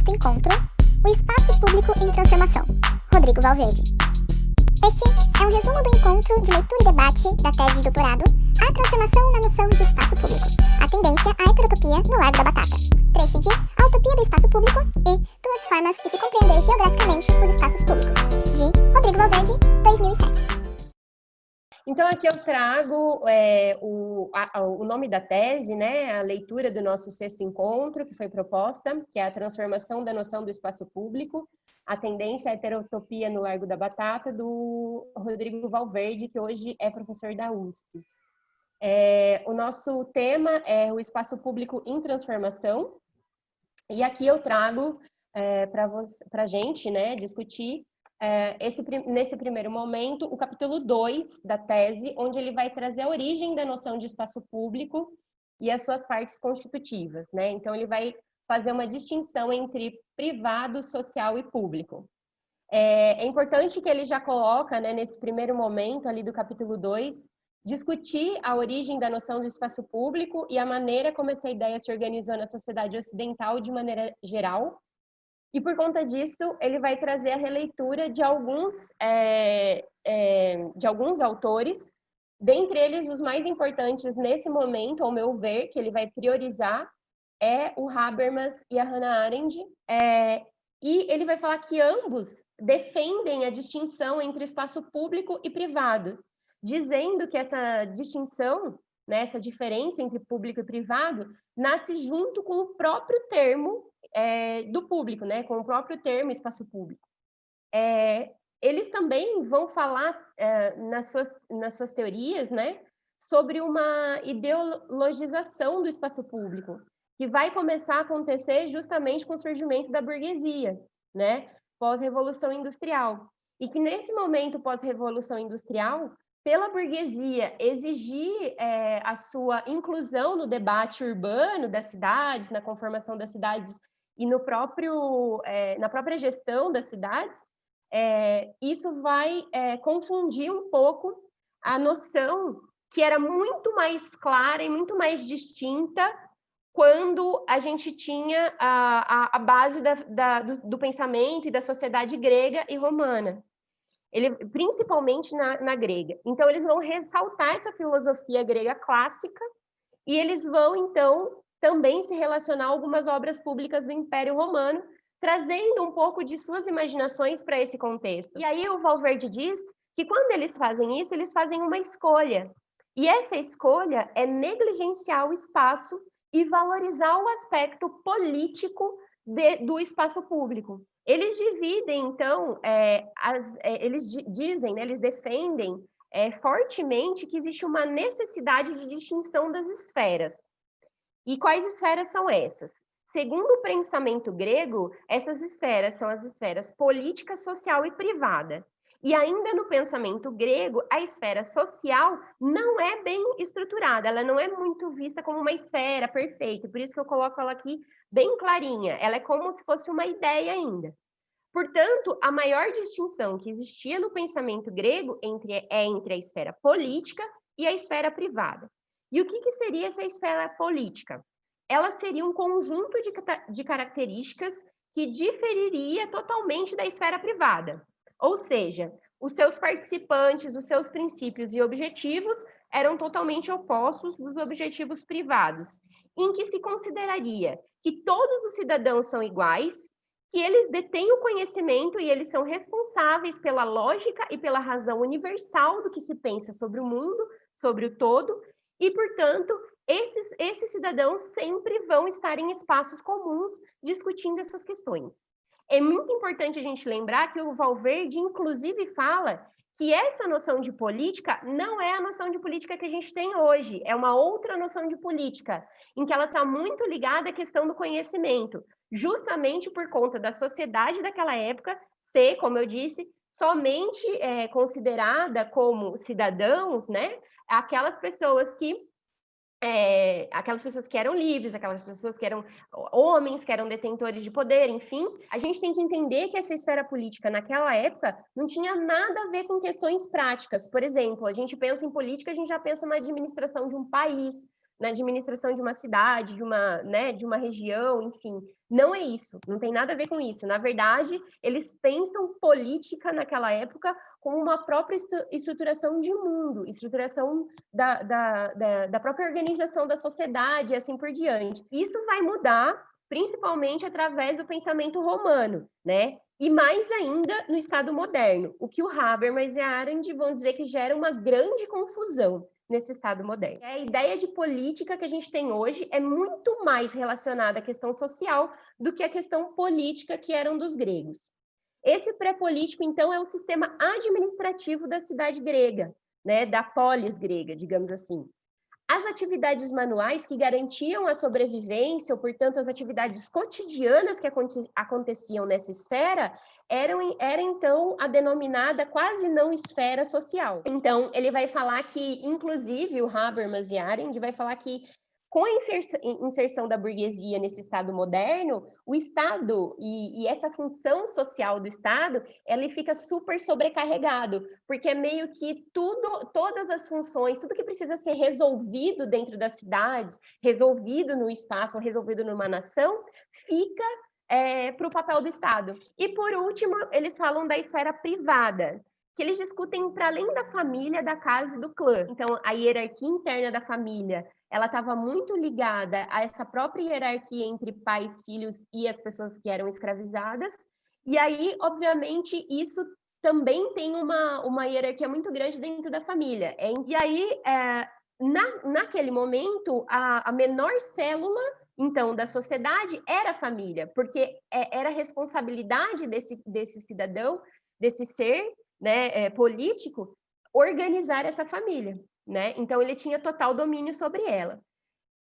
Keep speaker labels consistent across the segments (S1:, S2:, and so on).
S1: Sexto Encontro, o Espaço Público em Transformação, Rodrigo Valverde. Este é um resumo do encontro de leitura e debate da tese de doutorado A Transformação na Noção de Espaço Público, a tendência à heterotopia no Largo da Batata, trecho de A Utopia do Espaço Público e Duas Formas de se compreender geograficamente os espaços públicos, de Rodrigo Valverde, 2007.
S2: Então, aqui eu trago o nome da tese, né, a leitura do nosso sexto encontro, que foi proposta, que é a transformação da noção do espaço público, a tendência à heterotopia no Largo da Batata, do Rodrigo Valverde, que hoje é professor da USP. O nosso tema é o espaço público em transformação, e aqui eu trago para a gente, né, discutir nesse primeiro momento, o capítulo 2 da tese, onde ele vai trazer a origem da noção de espaço público e as suas partes constitutivas, né? Então, ele vai fazer uma distinção entre privado, social e público. É importante que ele já coloca, né, nesse primeiro momento ali do capítulo 2, discutir a origem da noção do espaço público e a maneira como essa ideia se organizou na sociedade ocidental de maneira geral. E por conta disso, ele vai trazer a releitura de alguns autores, dentre eles os mais importantes nesse momento, ao meu ver, que ele vai priorizar, é o Habermas e a Hannah Arendt, e ele vai falar que ambos defendem a distinção entre espaço público e privado, dizendo que essa distinção, né, essa diferença entre público e privado, nasce junto com o próprio termo do público, né, com o próprio termo espaço público. Eles também vão falar nas suas teorias, né, sobre uma ideologização do espaço público, que vai começar a acontecer justamente com o surgimento da burguesia, né, pós-revolução industrial. E que nesse momento pós-revolução industrial, pela burguesia exigir a sua inclusão no debate urbano das cidades, na conformação das cidades e na própria gestão das cidades, isso vai confundir um pouco a noção que era muito mais clara e muito mais distinta quando a gente tinha a base do pensamento e da sociedade grega e romana. Principalmente na grega. Então, eles vão ressaltar essa filosofia grega clássica e eles vão, então, também se relacionar a algumas obras públicas do Império Romano, trazendo um pouco de suas imaginações para esse contexto. E aí o Valverde diz que quando eles fazem isso, eles fazem uma escolha. E essa escolha é negligenciar o espaço e valorizar o aspecto político do espaço público. Eles dividem, então, eles dizem, né, eles defendem fortemente que existe uma necessidade de distinção das esferas. E quais esferas são essas? Segundo o pensamento grego, essas esferas são as esferas política, social e privada. E ainda no pensamento grego, a esfera social não é bem estruturada, ela não é muito vista como uma esfera perfeita, por isso que eu coloco ela aqui bem clarinha, ela é como se fosse uma ideia ainda. Portanto, a maior distinção que existia no pensamento grego entre a esfera política e a esfera privada. E o que seria essa esfera política? Ela seria um conjunto de características que diferiria totalmente da esfera privada. Ou seja, os seus participantes, os seus princípios e objetivos eram totalmente opostos dos objetivos privados, em que se consideraria que todos os cidadãos são iguais, que eles detêm o conhecimento e eles são responsáveis pela lógica e pela razão universal do que se pensa sobre o mundo, sobre o todo, e, portanto, esses cidadãos sempre vão estar em espaços comuns discutindo essas questões. É muito importante a gente lembrar que o Valverde, inclusive, fala que essa noção de política não é a noção de política que a gente tem hoje, é uma outra noção de política, em que ela está muito ligada à questão do conhecimento, justamente por conta da sociedade daquela época ser, como eu disse, somente considerada como cidadãos, né? Aquelas pessoas que eram livres, aquelas pessoas que eram homens, que eram detentores de poder, enfim. A gente tem que entender que essa esfera política naquela época não tinha nada a ver com questões práticas. Por exemplo, a gente pensa em política, a gente já pensa na administração de um país, na administração de uma cidade, de uma região, enfim. Não é isso, não tem nada a ver com isso. Na verdade, eles pensam política naquela época como uma própria estruturação de mundo, estruturação da própria organização da sociedade e assim por diante. Isso vai mudar principalmente através do pensamento romano, né? E mais ainda no Estado moderno, o que o Habermas e a Arendt vão dizer que gera uma grande confusão nesse Estado moderno. A ideia de política que a gente tem hoje é muito mais relacionada à questão social do que à questão política que eram dos gregos. Esse pré-político, então, é o sistema administrativo da cidade grega, né, da polis grega, digamos assim. As atividades manuais que garantiam a sobrevivência, ou, portanto, as atividades cotidianas que aconteciam nessa esfera, era então a denominada quase não esfera social. Então, ele vai falar que, inclusive, o Habermas e Arendt vai falar que, com a inserção da burguesia nesse Estado moderno, o Estado e essa função social do Estado, ele fica super sobrecarregado, porque é meio que todas as funções, tudo que precisa ser resolvido dentro das cidades, resolvido no espaço, resolvido numa nação, fica para o papel do Estado. E, por último, eles falam da esfera privada, que eles discutem para além da família, da casa e do clã. Então, a hierarquia interna da família, ela estava muito ligada a essa própria hierarquia entre pais, filhos e as pessoas que eram escravizadas. E aí, obviamente, isso também tem uma hierarquia muito grande dentro da família. E aí, naquele momento, a menor célula, então, da sociedade era a família, porque era responsabilidade desse cidadão, desse ser, né, político, organizar essa família. Né? Então, ele tinha total domínio sobre ela.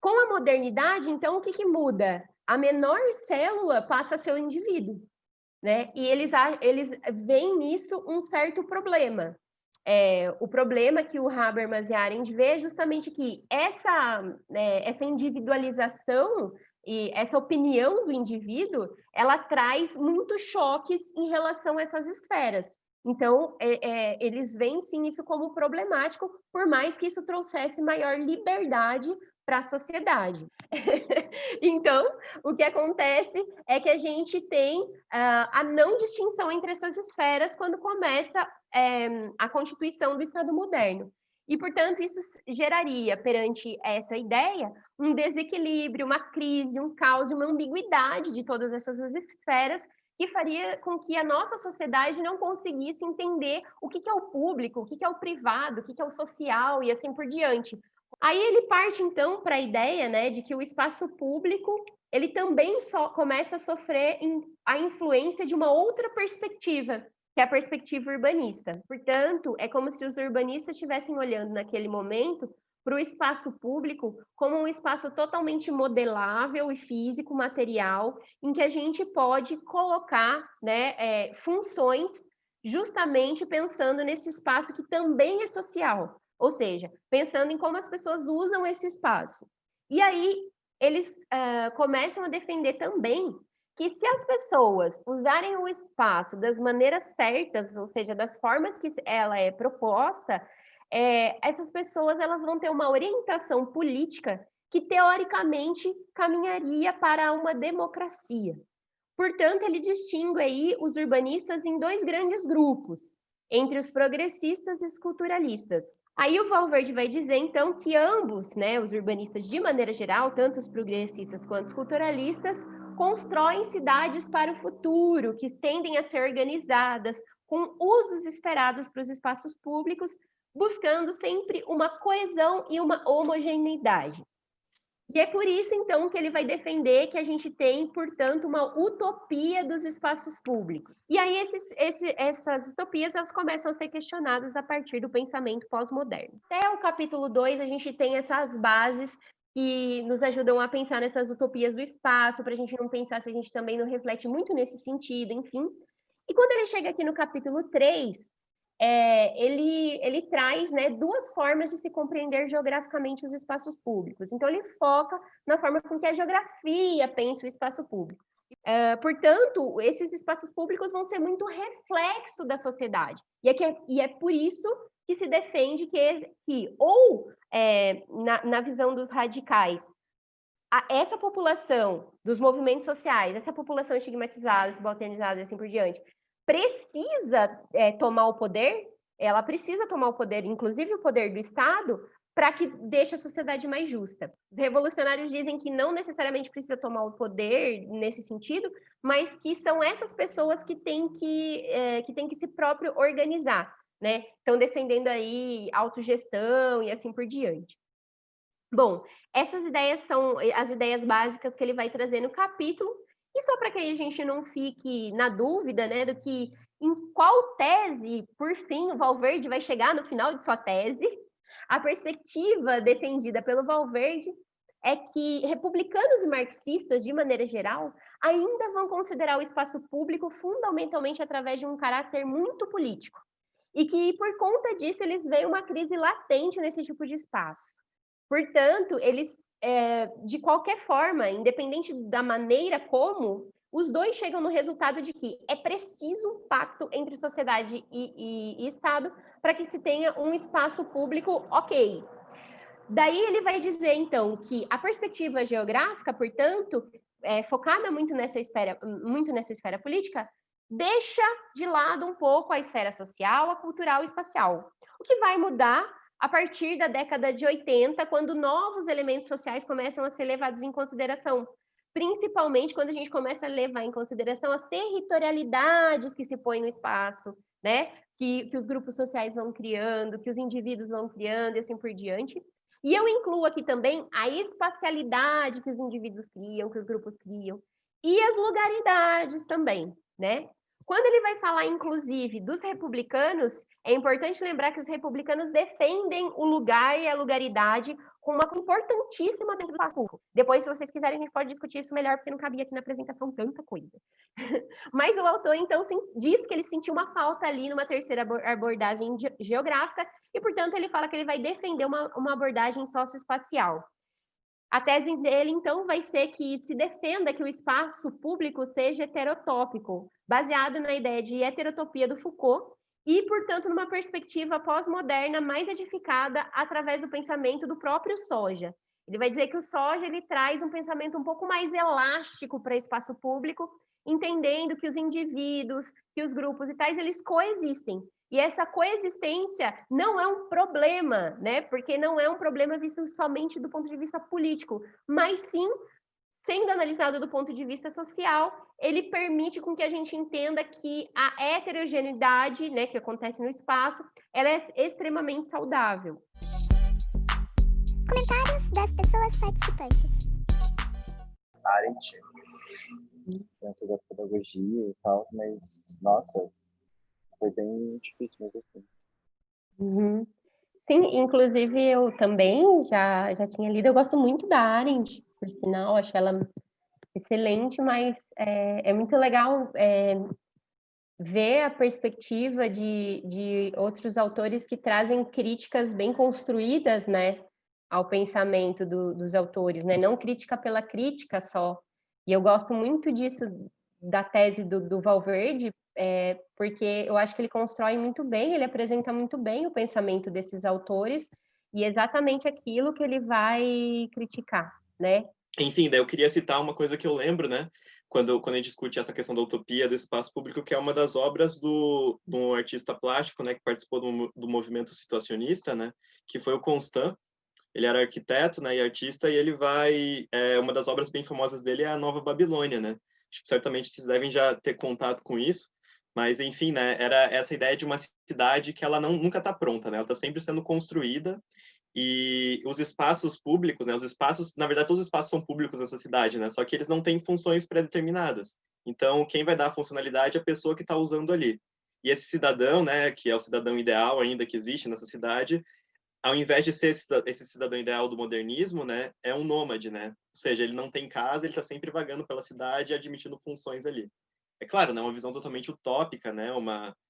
S2: Com a modernidade, então, o que muda? A menor célula passa a ser o indivíduo. Né? E eles veem nisso um certo problema. O problema que o Habermas e Arendt vê é justamente que essa individualização e essa opinião do indivíduo, ela traz muitos choques em relação a essas esferas. Então, eles veem, sim, isso como problemático, por mais que isso trouxesse maior liberdade para a sociedade. Então, o que acontece é que a gente tem a não distinção entre essas esferas quando começa a constituição do Estado moderno. E, portanto, isso geraria, perante essa ideia, um desequilíbrio, uma crise, um caos, uma ambiguidade de todas essas esferas, que faria com que a nossa sociedade não conseguisse entender o que é o público, o que é o privado, o que é o social e assim por diante. Aí ele parte, então, para a ideia, né, de que o espaço público ele também começa a sofrer a influência de uma outra perspectiva, que é a perspectiva urbanista. Portanto, é como se os urbanistas estivessem olhando naquele momento para o espaço público como um espaço totalmente modelável e físico, material, em que a gente pode colocar, né, funções justamente pensando nesse espaço que também é social, ou seja, pensando em como as pessoas usam esse espaço. E aí eles começam a defender também que se as pessoas usarem o espaço das maneiras certas, ou seja, das formas que ela é proposta, essas pessoas elas vão ter uma orientação política que, teoricamente, caminharia para uma democracia. Portanto, ele distingue aí os urbanistas em dois grandes grupos, entre os progressistas e os culturalistas. Aí o Valverde vai dizer, então, que ambos, né, os urbanistas de maneira geral, tanto os progressistas quanto os culturalistas, constroem cidades para o futuro, que tendem a ser organizadas com usos esperados para os espaços públicos, buscando sempre uma coesão e uma homogeneidade. E é por isso, então, que ele vai defender que a gente tem, portanto, uma utopia dos espaços públicos. E aí essas utopias elas começam a ser questionadas a partir do pensamento pós-moderno. Até o capítulo 2, a gente tem essas bases que nos ajudam a pensar nessas utopias do espaço, para a gente não pensar se a gente também não reflete muito nesse sentido, enfim. E quando ele chega aqui no capítulo 3, ele traz, né, duas formas de se compreender geograficamente os espaços públicos. Então, ele foca na forma com que a geografia pensa o espaço público. Portanto, esses espaços públicos vão ser muito reflexo da sociedade. E é por isso que se defende que ou, na visão dos radicais, essa população dos movimentos sociais, essa população estigmatizada, subalternizada e assim por diante, precisa tomar o poder, ela precisa tomar o poder, inclusive o poder do Estado, para que deixe a sociedade mais justa. Os revolucionários dizem que não necessariamente precisa tomar o poder nesse sentido, mas que são essas pessoas que têm que se próprio organizar, né? Estão defendendo aí autogestão e assim por diante. Bom, essas ideias são as ideias básicas que ele vai trazer no capítulo, e só para que a gente não fique na dúvida, né, do que em qual tese, por fim, o Valverde vai chegar no final de sua tese, a perspectiva defendida pelo Valverde é que republicanos e marxistas, de maneira geral, ainda vão considerar o espaço público fundamentalmente através de um caráter muito político, e que, por conta disso, eles veem uma crise latente nesse tipo de espaço. Portanto, eles, de qualquer forma, independente da maneira como, os dois chegam no resultado de que é preciso um pacto entre sociedade e Estado para que se tenha um espaço público ok. Daí ele vai dizer, então, que a perspectiva geográfica, portanto, focada muito nessa esfera política, deixa de lado um pouco a esfera social, a cultural e espacial. O que vai mudar a partir da década de 80, quando novos elementos sociais começam a ser levados em consideração, principalmente quando a gente começa a levar em consideração as territorialidades que se põem no espaço, né? Que os grupos sociais vão criando, que os indivíduos vão criando e assim por diante. E eu incluo aqui também a espacialidade que os indivíduos criam, que os grupos criam, e as lugaridades também, né? Quando ele vai falar, inclusive, dos republicanos, é importante lembrar que os republicanos defendem o lugar e a lugaridade com uma importantíssima dentro do público. Depois, se vocês quiserem, a gente pode discutir isso melhor, porque não cabia aqui na apresentação tanta coisa. Mas o autor, então, diz que ele sentiu uma falta ali numa terceira abordagem geográfica, e, portanto, ele fala que ele vai defender uma abordagem socioespacial. A tese dele, então, vai ser que se defenda que o espaço público seja heterotópico, baseado na ideia de heterotopia do Foucault, e, portanto, numa perspectiva pós-moderna mais edificada através do pensamento do próprio Soja. Ele vai dizer que o Soja ele traz um pensamento um pouco mais elástico para o espaço público, entendendo que os indivíduos, que os grupos e tais, eles coexistem. E essa coexistência não é um problema, né? Porque não é um problema visto somente do ponto de vista político, mas sim, sendo analisado do ponto de vista social, ele permite com que a gente entenda que a heterogeneidade, né, que acontece no espaço, ela é extremamente saudável.
S1: Comentários das pessoas participantes.
S3: Arendt, dentro da pedagogia e tal, mas, nossa, foi bem difícil mesmo assim.
S2: Uhum. Sim, inclusive eu também já tinha lido, eu gosto muito da Arendt, por sinal, acho ela excelente, mas é muito legal ver a perspectiva de outros autores que trazem críticas bem construídas, né, ao pensamento dos autores, né, não crítica pela crítica só. E eu gosto muito disso, da tese do Valverde, porque eu acho que ele constrói muito bem, ele apresenta muito bem o pensamento desses autores, e exatamente aquilo que ele vai criticar, né?
S4: Enfim, daí eu queria citar uma coisa que eu lembro, né? Quando a gente discute essa questão da utopia do espaço público, que é uma das obras do um artista plástico, né, que participou do movimento situacionista, né, que foi o Constant. Ele era arquiteto, né, e artista, e ele uma das obras bem famosas dele é a Nova Babilônia, né? Acho que certamente vocês devem já ter contato com isso, mas enfim, né, era essa ideia de uma cidade que ela nunca está pronta, né? Ela está sempre sendo construída. E os espaços públicos, né, na verdade, todos os espaços são públicos nessa cidade, né, só que eles não têm funções pré-determinadas. Então, quem vai dar a funcionalidade é a pessoa que está usando ali. E esse cidadão, né, que é o cidadão ideal ainda que existe nessa cidade, ao invés de ser esse cidadão ideal do modernismo, né, é um nômade, né? Ou seja, ele não tem casa, ele está sempre vagando pela cidade, admitindo funções ali. É claro, né, uma visão totalmente utópica, né,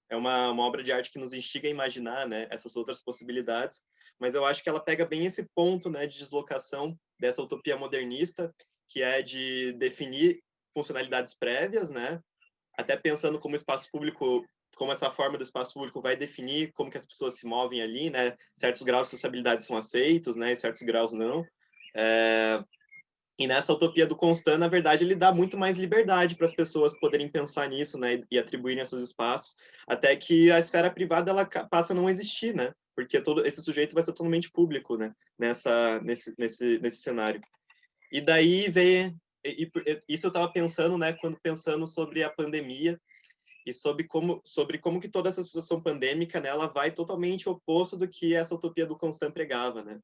S4: é uma obra de arte que nos instiga a imaginar, né, essas outras possibilidades, mas eu acho que ela pega bem esse ponto, né, de deslocação dessa utopia modernista, que é de definir funcionalidades prévias, né, até pensando como o espaço público como essa forma do espaço público vai definir como que as pessoas se movem ali, né? Certos graus de sociabilidade são aceitos, né? E certos graus não. E nessa utopia do Constant, na verdade, ele dá muito mais liberdade para as pessoas poderem pensar nisso, né, e atribuírem seus espaços, até que a esfera privada ela passa a não existir, né, porque todo esse sujeito vai ser totalmente público, né, nesse cenário. E daí veio isso eu estava pensando, né, quando pensando sobre a pandemia e sobre como que toda essa situação pandêmica, né, ela vai totalmente oposto do que essa utopia do Constant pregava, né?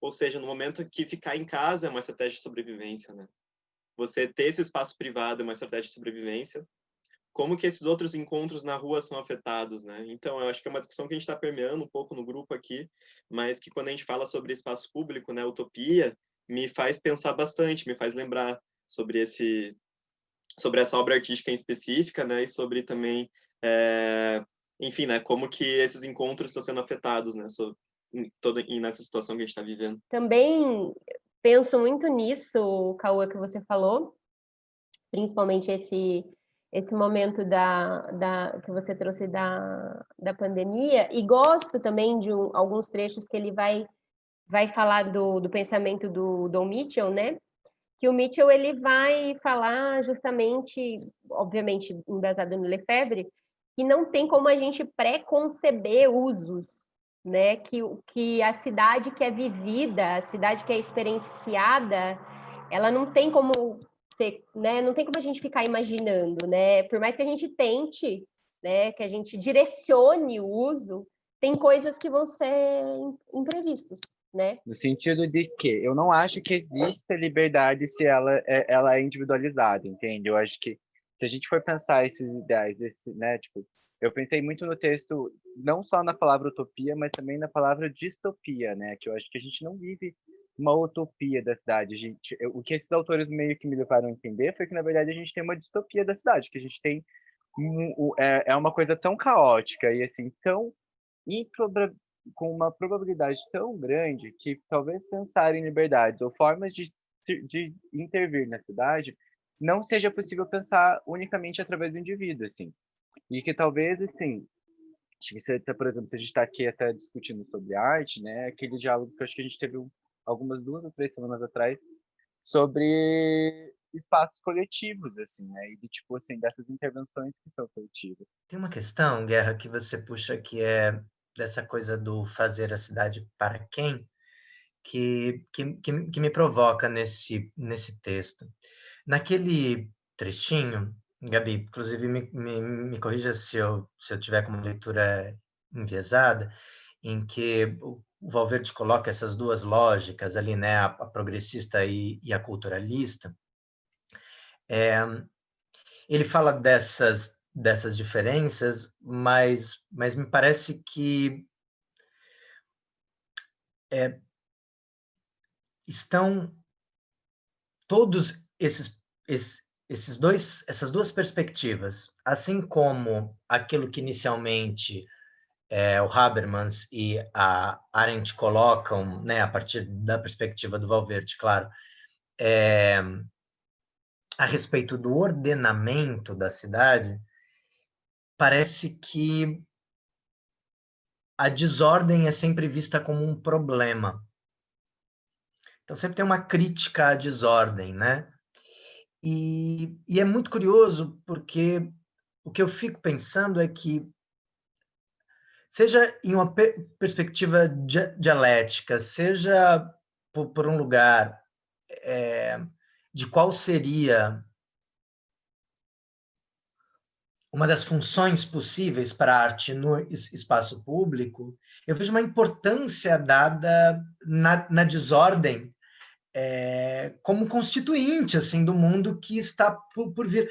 S4: Ou seja, no momento que ficar em casa é uma estratégia de sobrevivência, né? Você ter esse espaço privado é uma estratégia de sobrevivência. Como que esses outros encontros na rua são afetados, né? Então, eu acho que é uma discussão que a gente está permeando um pouco no grupo aqui, mas que quando a gente fala sobre espaço público, né, utopia, me faz pensar bastante, me faz lembrar sobre essa obra artística em específica, né, e sobre também, enfim, né, como que esses encontros estão sendo afetados, né, e nessa situação que a gente está vivendo.
S2: Também penso muito nisso, Cauã, que você falou, principalmente esse momento que você trouxe da pandemia, e gosto também de alguns trechos que ele vai falar do pensamento do Don Mitchell, né? Que o Mitchell ele vai falar justamente, obviamente, embasado no Lefebvre, que não tem como a gente pré-conceber usos, né? Que a cidade que é vivida, a cidade que é experienciada, ela não tem como ser, né? Não tem como a gente ficar imaginando, né? Por mais que a gente tente, né? Que a gente direcione o uso, tem coisas que vão ser imprevistos, né?
S3: No sentido de que eu não acho que exista liberdade se ela é individualizada, entende? Eu acho que se a gente for pensar esses ideais, né, tipo, eu pensei muito no texto, não só na palavra utopia, mas também na palavra distopia, né? Que eu acho que a gente não vive uma utopia da cidade. O que esses autores meio que me levaram a entender foi que, na verdade, a gente tem uma distopia da cidade, que a gente tem é uma coisa tão caótica e assim tão com uma probabilidade tão grande que talvez pensar em liberdades ou formas de intervir na cidade não seja possível pensar unicamente através do indivíduo, assim. E que talvez, assim, acho que você, por exemplo, se a gente está aqui até discutindo sobre arte, né, aquele diálogo que eu acho que a gente teve algumas 2 ou 3 semanas atrás sobre espaços coletivos, assim, né, e de tipo, assim, dessas intervenções que são coletivas.
S5: Tem uma questão, Guerra, que você puxa, que é dessa coisa do fazer a cidade para quem, que me provoca nesse texto. Naquele trechinho, Gabi, inclusive me corrija se eu tiver com uma leitura enviesada, em que o Valverde coloca essas duas lógicas ali, né, a progressista e a culturalista. Ele fala dessas diferenças, mas me parece que estão todos essas duas perspectivas, assim como aquilo que inicialmente o Habermas e a Arendt colocam, né, a partir da perspectiva do Valverde, claro, a respeito do ordenamento da cidade, parece que a desordem é sempre vista como um problema. Então, sempre tem uma crítica à desordem, né? E é muito curioso, porque o que eu fico pensando é que, seja em uma perspectiva dialética, seja por um lugar de qual seria uma das funções possíveis para a arte no espaço público, eu vejo uma importância dada na desordem como constituinte assim do mundo que está por vir.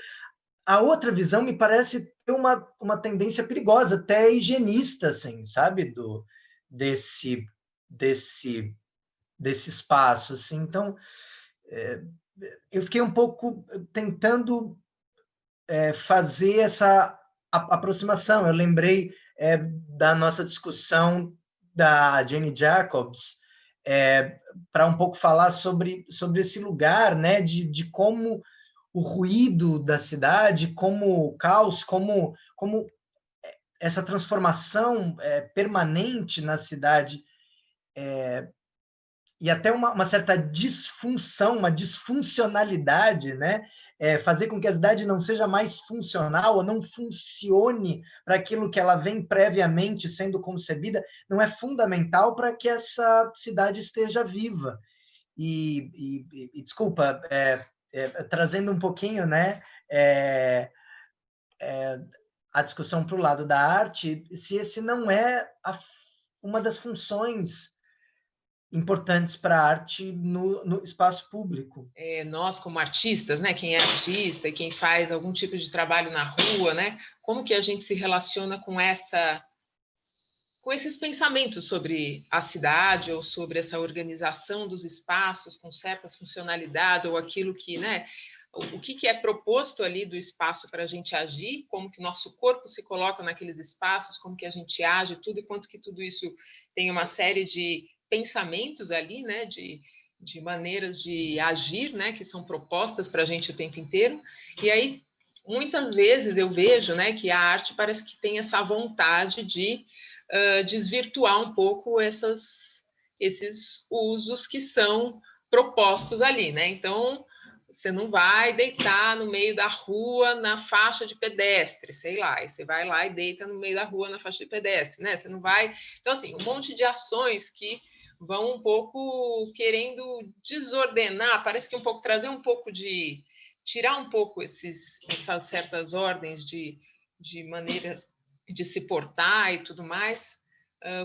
S5: A outra visão me parece ter uma tendência perigosa, até higienista, assim, sabe, desse espaço, assim. Então, eu fiquei um pouco tentando fazer essa aproximação. Eu lembrei da nossa discussão da Jane Jacobs, para um pouco falar sobre esse lugar, né, de como o ruído da cidade, como o caos, como essa transformação permanente na cidade e até uma certa disfunção, uma disfuncionalidade, né? Fazer com que a cidade não seja mais funcional ou não funcione para aquilo que ela vem previamente sendo concebida, não é fundamental para que essa cidade esteja viva. E desculpa, trazendo um pouquinho, né, a discussão para o lado da arte, se esse não é uma das funções importantes para a arte no espaço público.
S6: Nós, como artistas, né, quem é artista e quem faz algum tipo de trabalho na rua, né, como que a gente se relaciona com esses pensamentos sobre a cidade ou sobre essa organização dos espaços com certas funcionalidades ou aquilo que, né, o que é proposto ali do espaço para a gente agir, como que nosso corpo se coloca naqueles espaços, como que a gente age, tudo, e quanto que tudo isso tem uma série de pensamentos ali, né, de maneiras de agir, né, que são propostas para a gente o tempo inteiro. E aí, muitas vezes eu vejo, né, que a arte parece que tem essa vontade de desvirtuar um pouco esses usos que são propostos ali, né? Então, você não vai deitar no meio da rua na faixa de pedestre, sei lá, e você vai lá e deita no meio da rua na faixa de pedestre, né? Você não vai... Então, assim, um monte de ações que vão um pouco querendo desordenar, parece que um pouco trazer um pouco de... tirar um pouco essas certas ordens de maneiras de se portar e tudo mais,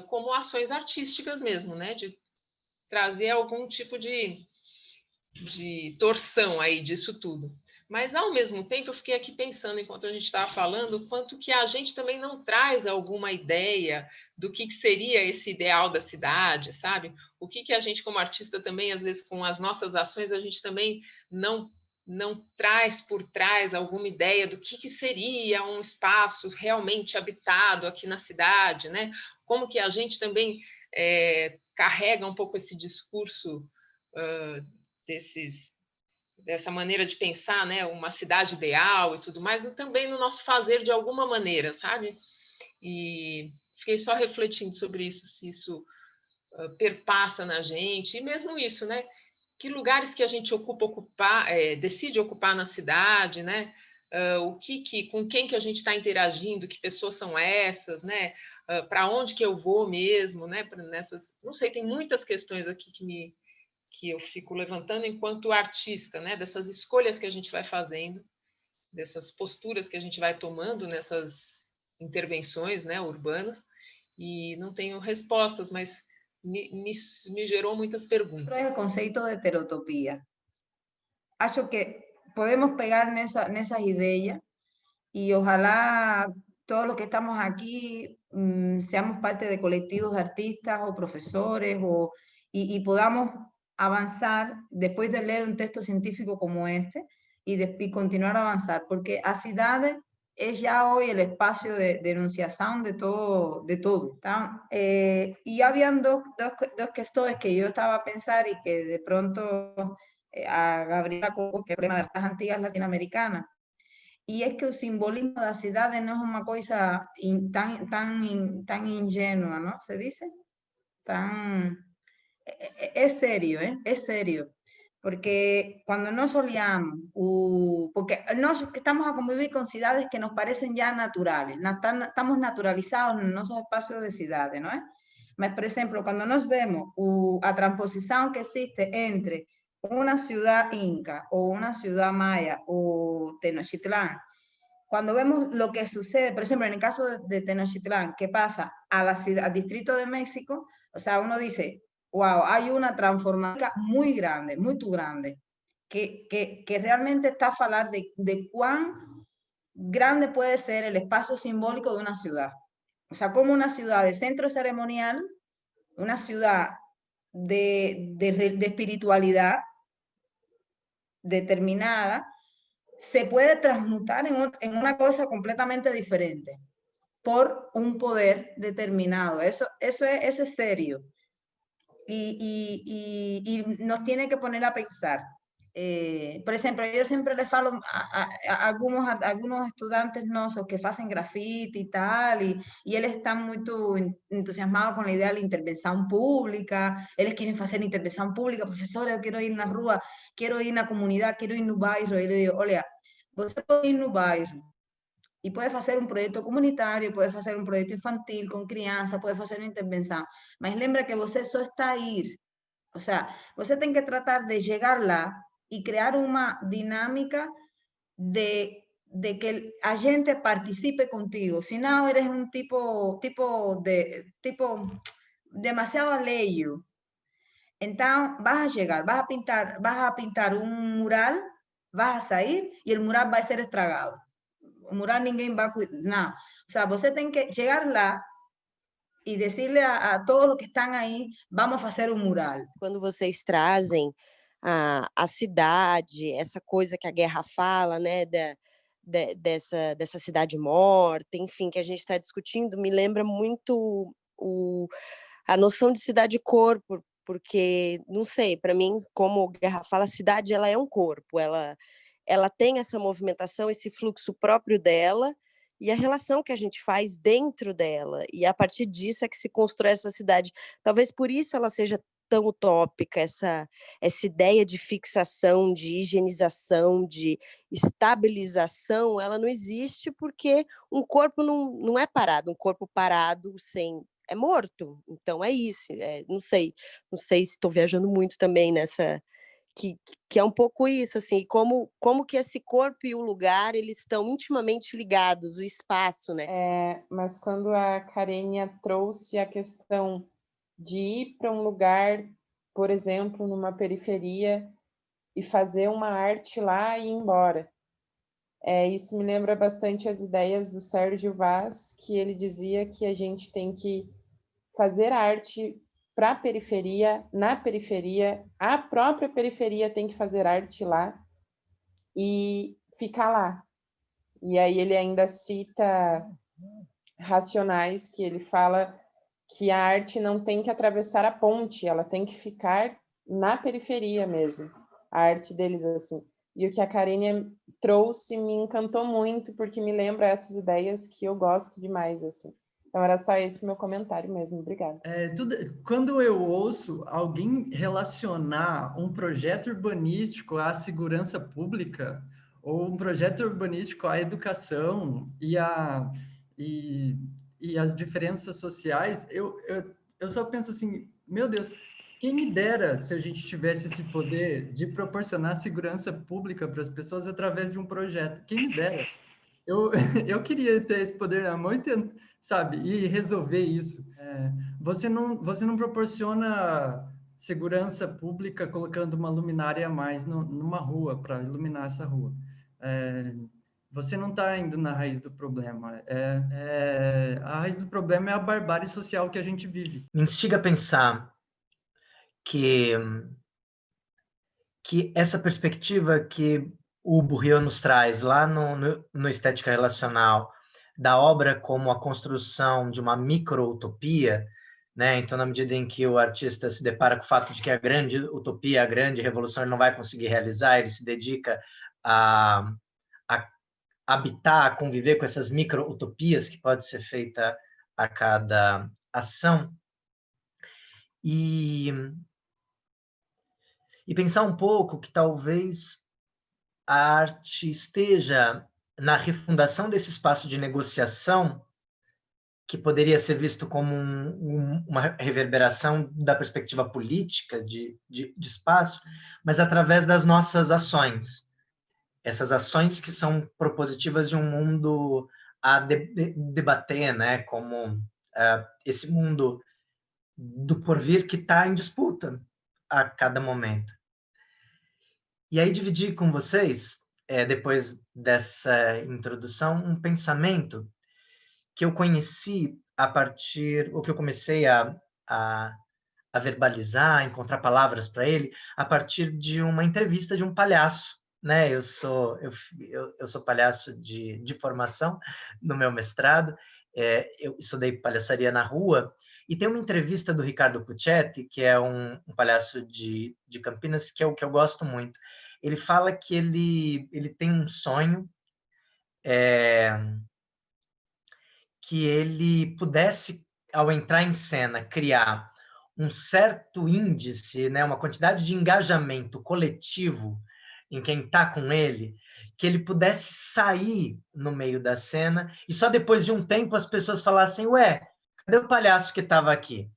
S6: como ações artísticas mesmo, né? De trazer algum tipo de torção aí disso tudo. Mas, ao mesmo tempo, eu fiquei aqui pensando, enquanto a gente estava falando, quanto que a gente também não traz alguma ideia do que seria esse ideal da cidade, sabe? O que a gente, como artista, também, às vezes, com as nossas ações, a gente também não traz por trás alguma ideia do que seria um espaço realmente habitado aqui na cidade, né? Como que a gente também carrega um pouco esse discurso dessa maneira de pensar, né, uma cidade ideal e tudo mais, também no nosso fazer de alguma maneira, sabe? E fiquei só refletindo sobre isso, se isso perpassa na gente, e mesmo isso, né? Que lugares que a gente decide ocupar na cidade, né? Com quem que a gente está interagindo, que pessoas são essas, né? Para onde que eu vou mesmo, né? Não sei, tem muitas questões aqui que eu fico levantando enquanto artista, né? Dessas escolhas que a gente vai fazendo, dessas posturas que a gente vai tomando nessas intervenções, né, urbanas, e não tenho respostas, mas me gerou muitas perguntas.
S7: É o conceito de heterotopia. Acho que podemos pegar nessas ideias y ojalá todos los que estamos aquí seamos parte de colectivos de artistas o profesores y podamos avanzar después de leer un texto científico como este y continuar a avanzar, porque a cidade es ya hoy el espacio de enunciación de todo. ¿Tá? Y habían dos questões que yo estaba a pensar y que de pronto a Gabriela, que é o problema das antigas latinoamericanas, y es que el simbolismo de la ciudad no es una cosa tan ingenua, ¿no? ¿Se dice? Es serio, ¿eh? Es serio. Porque cuando nos olvidamos, porque nos estamos a convivir con ciudades que nos parecen ya naturales, estamos naturalizados en nuestros espacios de ciudades, ¿no? Mas, por ejemplo, cuando nos vemos a transposición que existe entre una ciudad inca o una ciudad maya o Tenochtitlán, cuando vemos lo que sucede, por ejemplo, en el caso de Tenochtitlán, que pasa al Distrito de México, o sea, uno dice, wow, hay una transformación muy grande, muy grande, que realmente está a hablar de cuán grande puede ser el espacio simbólico de una ciudad. O sea, como una ciudad de centro ceremonial, una ciudad de espiritualidad determinada, se puede transmutar en una cosa completamente diferente por un poder determinado. Eso es serio. Y nos tiene que poner a pensar Por exemplo, eu sempre les falo a alguns estudantes nossos que fazem grafite e tal, e eles estão muito entusiasmados com a ideia de intervenção pública, eles querem fazer intervenção pública, professora, eu quero ir na rua, quero ir na comunidade, quero ir no bairro, e eu digo, olha, você pode ir no bairro, e pode fazer um projeto comunitário, pode fazer um projeto infantil com criança, pode fazer uma intervenção, mas lembra que você só está a ir. O sea, você tem que tratar de chegar lá e criar uma dinâmica de que a gente participe contigo. Senão eres um tipo demasiado alheio. Então, vas a chegar, vas a pintar um mural, vas a sair e o mural vai ser estragado. O mural ninguém vai cuidar. Não. O sea, você tem que chegar lá e dizer a todos que estão aí, vamos fazer um mural.
S8: Quando vocês trazem a cidade, essa coisa que a Guerra fala, né, dessa cidade morta, enfim, que a gente está discutindo, me lembra muito a noção de cidade-corpo, porque, não sei, para mim, como Guerra fala, a cidade ela é um corpo, ela tem essa movimentação, esse fluxo próprio dela, e a relação que a gente faz dentro dela, e a partir disso é que se constrói essa cidade. Talvez por isso ela seja tão utópica, essa ideia de fixação, de higienização, de estabilização, ela não existe porque um corpo não é parado, um corpo parado é morto, então é isso, não sei se estou viajando muito também nessa... Que é um pouco isso, assim, como que esse corpo e o lugar, eles estão intimamente ligados, o espaço, né?
S2: Mas quando a Karênia trouxe a questão de ir para um lugar, por exemplo, numa periferia, e fazer uma arte lá e ir embora. Isso me lembra bastante as ideias do Sérgio Vaz, que ele dizia que a gente tem que fazer arte para a periferia, na periferia, a própria periferia tem que fazer arte lá e ficar lá. E aí ele ainda cita Racionais, que ele fala que a arte não tem que atravessar a ponte, ela tem que ficar na periferia mesmo, a arte deles, assim. E o que a Karênia trouxe me encantou muito, porque me lembra essas ideias que eu gosto demais, assim. Então, era só esse meu comentário mesmo. Obrigada.
S9: Quando eu ouço alguém relacionar um projeto urbanístico à segurança pública, ou um projeto urbanístico à educação e as diferenças sociais, eu só penso assim, meu Deus, quem me dera se a gente tivesse esse poder de proporcionar segurança pública para as pessoas através de um projeto. Quem me dera. Eu queria ter esse poder na mão e sabe, e resolver isso. Você não proporciona segurança pública colocando uma luminária a mais numa rua para iluminar essa rua. Você não está indo na raiz do problema. A raiz do problema é a barbárie social que a gente vive.
S5: Me instiga a pensar que essa perspectiva que o Bourriot nos traz lá no Estética Relacional, da obra como a construção de uma micro-utopia, né? Então, na medida em que o artista se depara com o fato de que a grande utopia, a grande revolução, ele não vai conseguir realizar, ele se dedica a habitar, a conviver com essas micro-utopias que pode ser feita a cada ação. E pensar um pouco que talvez a arte esteja na refundação desse espaço de negociação, que poderia ser visto como uma reverberação da perspectiva política de espaço, mas através das nossas ações. Essas ações que são propositivas de um mundo a debater, né? Como esse mundo do porvir que está em disputa a cada momento. E aí dividir com vocês, depois dessa introdução, um pensamento que eu conheci ou que eu comecei a verbalizar, a encontrar palavras para ele, a partir de uma entrevista de um palhaço, né? Eu sou palhaço de formação no meu mestrado, eu estudei palhaçaria na rua, e tem uma entrevista do Ricardo Puccetti, que é um palhaço de Campinas, que é o que eu gosto muito. ele fala que ele tem um sonho que ele pudesse, ao entrar em cena, criar um certo índice, né, uma quantidade de engajamento coletivo em quem está com ele, que ele pudesse sair no meio da cena e só depois de um tempo as pessoas falassem: ué, cadê o palhaço que estava aqui?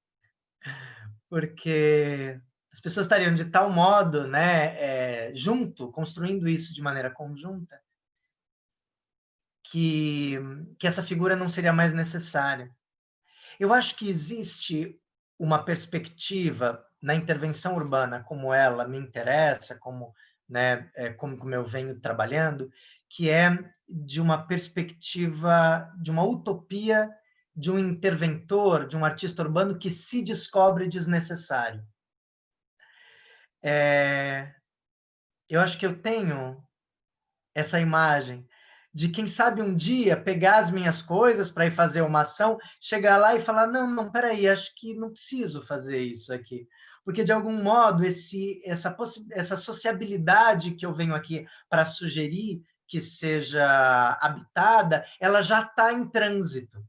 S5: Porque as pessoas estariam de tal modo, né, junto, construindo isso de maneira conjunta, que essa figura não seria mais necessária. Eu acho que existe uma perspectiva na intervenção urbana, como ela me interessa, como eu venho trabalhando, que é de uma perspectiva, de uma utopia de um interventor, de um artista urbano que se descobre desnecessário. Eu acho que eu tenho essa imagem de, quem sabe, um dia pegar as minhas coisas para ir fazer uma ação, chegar lá e falar: não, peraí, acho que não preciso fazer isso aqui. Porque, de algum modo, essa sociabilidade que eu venho aqui para sugerir que seja habitada, ela já está em trânsito.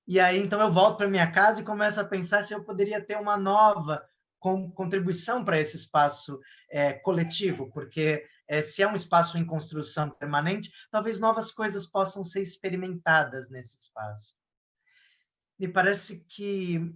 S5: E aí, então, eu volto para minha casa e começo a pensar se eu poderia ter uma nova contribuição para esse espaço coletivo, porque se é um espaço em construção permanente, talvez novas coisas possam ser experimentadas nesse espaço. Me parece que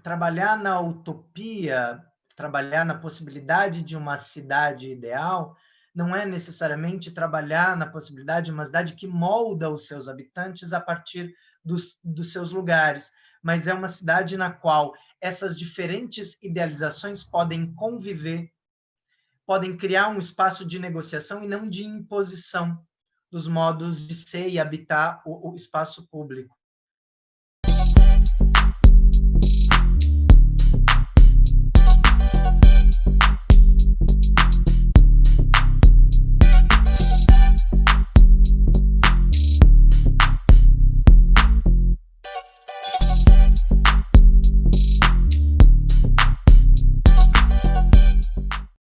S5: trabalhar na utopia, trabalhar na possibilidade de uma cidade ideal, não é necessariamente trabalhar na possibilidade de uma cidade que molda os seus habitantes a partir dos seus lugares, mas é uma cidade na qual essas diferentes idealizações podem conviver, podem criar um espaço de negociação e não de imposição dos modos de ser e habitar o espaço público.